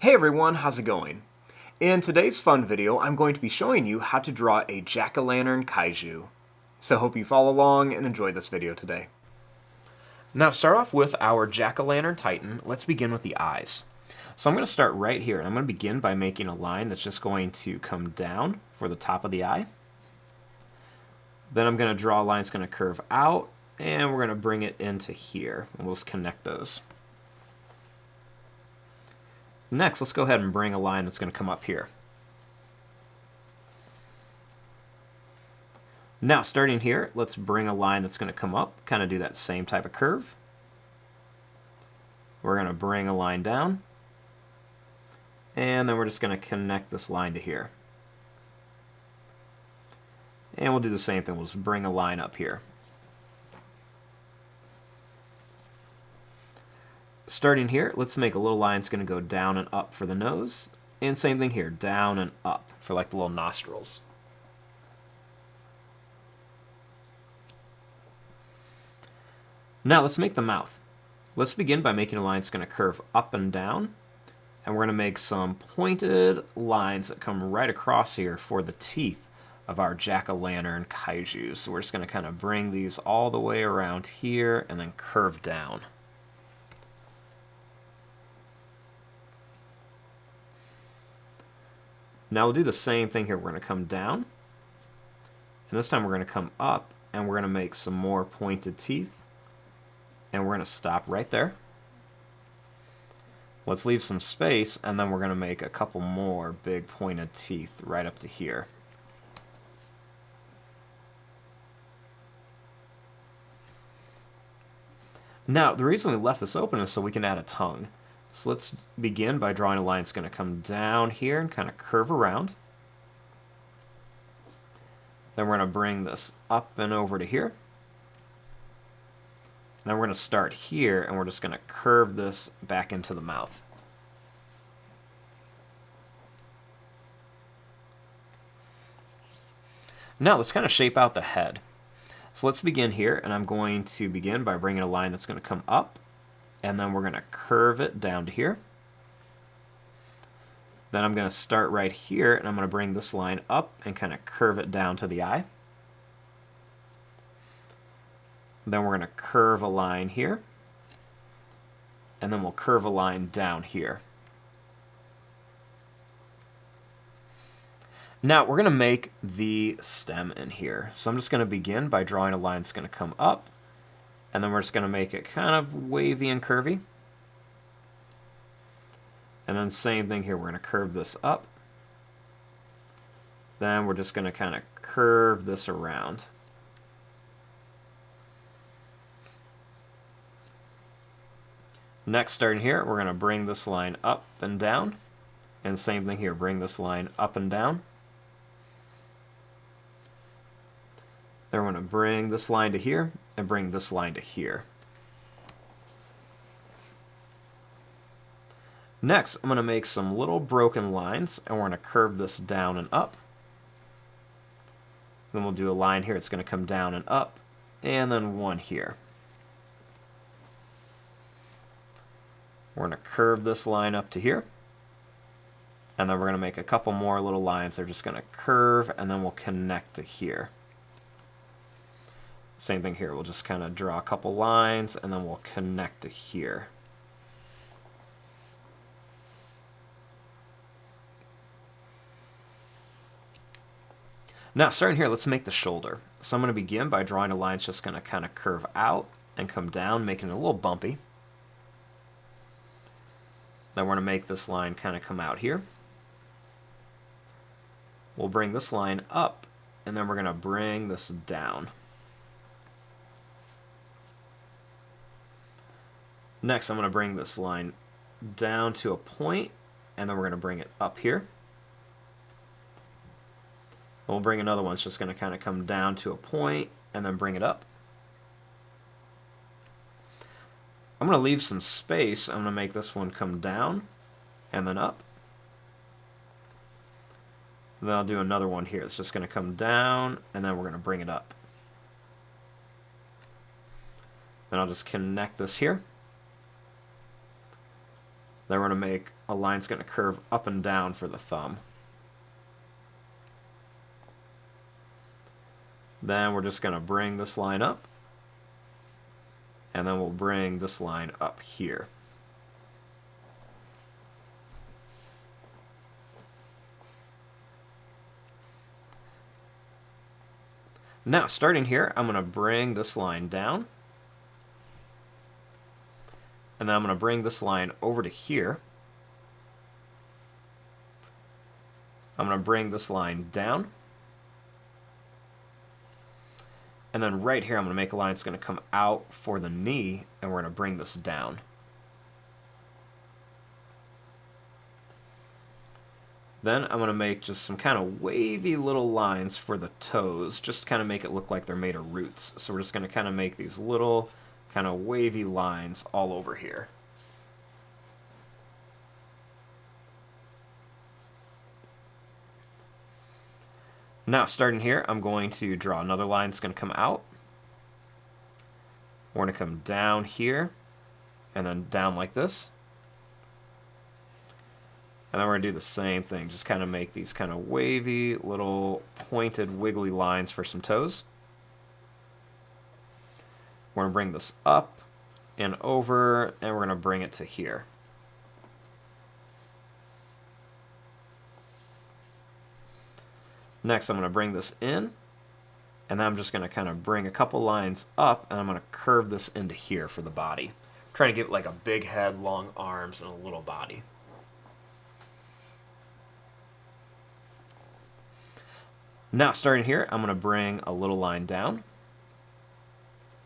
Hey everyone, how's it going? In today's fun video, I'm going to be showing you how to draw a Jack O Lantern Kaiju. So hope you follow along and enjoy this video today. Now to start off with our Jack O Lantern Titan, let's begin with the eyes. So I'm going to start right here, and I'm going to begin by making a line that's just going to come down for the top of the eye. Then I'm going to draw a line that's going to curve out, and we're going to bring it into here, and we'll just connect those. Next, let's go ahead and bring a line that's going to come up here. Now, starting here, let's bring a line that's going to come up, kind of do that same type of curve. We're going to bring a line down, and then we're just going to connect this line to here. And we'll do the same thing, we'll just bring a line up here. Starting here, let's make a little line that's going to go down and up for the nose. And same thing here, down and up for like the little nostrils. Now let's make the mouth. Let's begin by making a line that's going to curve up and down. And we're going to make some pointed lines that come right across here for the teeth of our Jack O Lantern Kaiju. So we're just going to kind of bring these all the way around here and then curve down. Now we'll do the same thing here. We're going to come down, and this time we're going to come up, and we're going to make some more pointed teeth, and we're going to stop right there. Let's leave some space, and then we're going to make a couple more big pointed teeth right up to here. Now, the reason we left this open is so we can add a tongue. So let's begin by drawing a line that's going to come down here and kind of curve around. Then we're going to bring this up and over to here. Then we're going to start here, and we're just going to curve this back into the mouth. Now let's kind of shape out the head. So let's begin here, and I'm going to begin by bringing a line that's going to come up, and then we're going to curve it down to here. Then I'm going to start right here, and I'm going to bring this line up and kind of curve it down to the eye. Then we're going to curve a line here, and then we'll curve a line down here. Now we're going to make the stem in here. So I'm just going to begin by drawing a line that's going to come up, and then we're just going to make it kind of wavy and curvy. And then same thing here, we're going to curve this up. Then we're just going to kind of curve this around. Next, starting here, we're going to bring this line up and down. And same thing here, bring this line up and down. Then we're going to bring this line to here and bring this line to here. Next, I'm going to make some little broken lines, and we're going to curve this down and up. Then we'll do a line here, it's going to come down and up, and then one here. We're going to curve this line up to here, and then we're going to make a couple more little lines. They're just going to curve, and then we'll connect to here. Same thing here, we'll just kind of draw a couple lines, and then we'll connect to here. Now, starting here, let's make the shoulder. So I'm going to begin by drawing a line that's just going to kind of curve out and come down, making it a little bumpy. Then we're going to make this line kind of come out here. We'll bring this line up, and then we're going to bring this down. Next, I'm going to bring this line down to a point, and then we're going to bring it up here. We'll bring another one. It's just going to kind of come down to a point, and then bring it up. I'm going to leave some space. I'm going to make this one come down, and then up. And then I'll do another one here. It's just going to come down, and then we're going to bring it up. Then I'll just connect this here. Then we're going to make a line that's going to curve up and down for the thumb. Then we're just going to bring this line up, and then we'll bring this line up here. Now, starting here, I'm going to bring this line down, and then I'm going to bring this line over to here. I'm going to bring this line down, and then right here I'm going to make a line that's going to come out for the knee, and we're going to bring this down. Then I'm going to make just some kind of wavy little lines for the toes, just to kind of make it look like they're made of roots. So we're just going to kind of make these little kind of wavy lines all over here. Now, starting here, I'm going to draw another line that's going to come out. We're going to come down here, and then down like this. And then we're going to do the same thing, just kind of make these kind of wavy, little pointed, wiggly lines for some toes. We're going to bring this up and over, and we're going to bring it to here. Next, I'm going to bring this in, and then I'm just going to kind of bring a couple lines up, and I'm going to curve this into here for the body. I'm trying to get like a big head, long arms, and a little body. Now, starting here, I'm going to bring a little line down,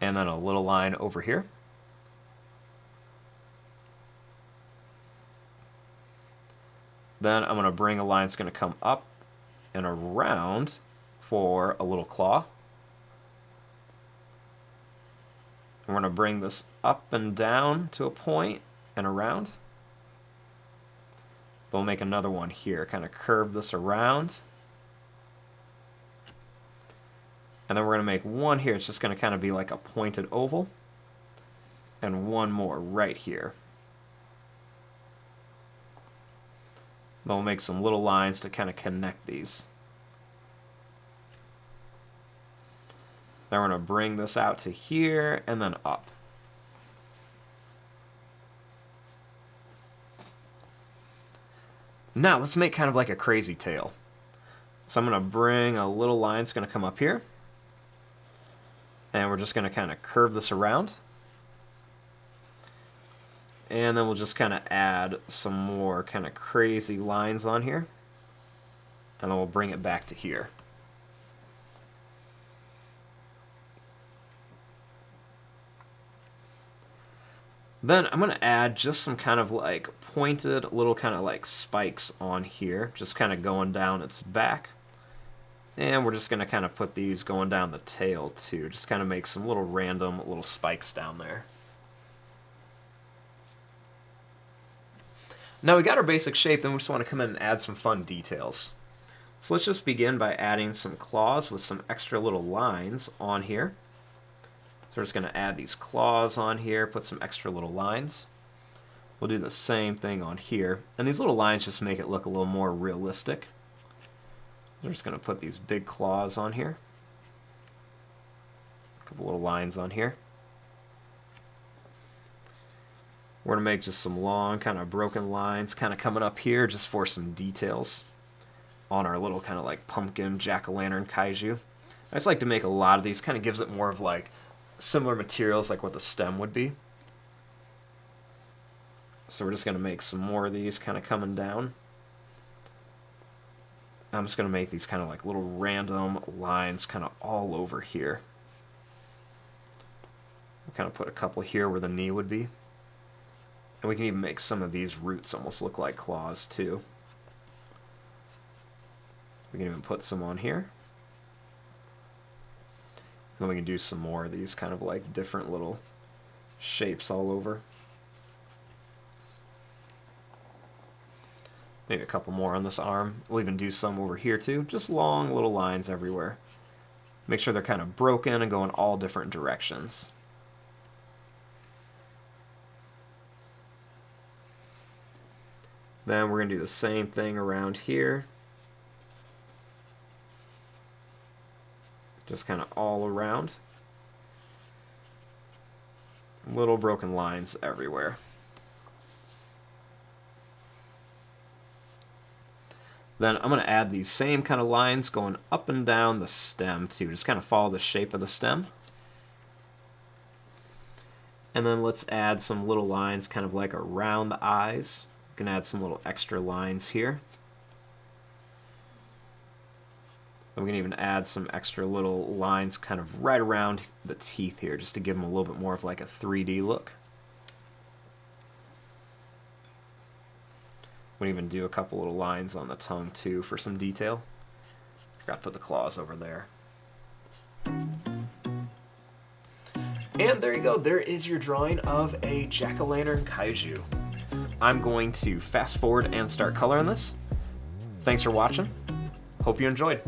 and then a little line over here. Then I'm going to bring a line that's going to come up and around for a little claw. And we're going to bring this up and down to a point and around. We'll make another one here, kind of curve this around. And then we're going to make one here. It's just going to kind of be like a pointed oval. And one more right here. Then we'll make some little lines to kind of connect these. Then we're going to bring this out to here and then up. Now let's make kind of like a crazy tail. So I'm going to bring a little line that's going to come up here. And we're just going to kind of curve this around. And then we'll just kind of add some more kind of crazy lines on here. And then we'll bring it back to here. Then I'm going to add just some kind of like pointed little kind of like spikes on here. Just kind of going down its back. And we're just going to kind of put these going down the tail too. Just kind of make some little random little spikes down there. Now we got our basic shape, then we just want to come in and add some fun details. So let's just begin by adding some claws with some extra little lines on here. So we're just going to add these claws on here, put some extra little lines. We'll do the same thing on here. And these little lines just make it look a little more realistic. We're just going to put these big claws on here. A couple little lines on here. We're going to make just some long kind of broken lines kind of coming up here just for some details on our little kind of like pumpkin Jack O Lantern Kaiju. I just like to make a lot of these, kind of gives it more of like similar materials like what the stem would be. So we're just going to make some more of these kind of coming down. I'm just going to make these kind of like little random lines kind of all over here. We'll kind of put a couple here where the knee would be. And we can even make some of these roots almost look like claws too. We can even put some on here. And then we can do some more of these kind of like different little shapes all over. Maybe a couple more on this arm. We'll even do some over here too. Just long little lines everywhere. Make sure they're kind of broken and go in all different directions. Then we're going to do the same thing around here. Just kind of all around. Little broken lines everywhere. Then I'm going to add these same kind of lines going up and down the stem too. Just kind of follow the shape of the stem. And then let's add some little lines kind of like around the eyes. We can add some little extra lines here. And we can even add some extra little lines kind of right around the teeth here, just to give them a little bit more of like a 3D look. We can even do a couple little lines on the tongue too for some detail. Forgot to put the claws over there. And there you go, there is your drawing of a Jack O Lantern Kaiju. I'm going to fast forward and start coloring this. Thanks for watching. Hope you enjoyed.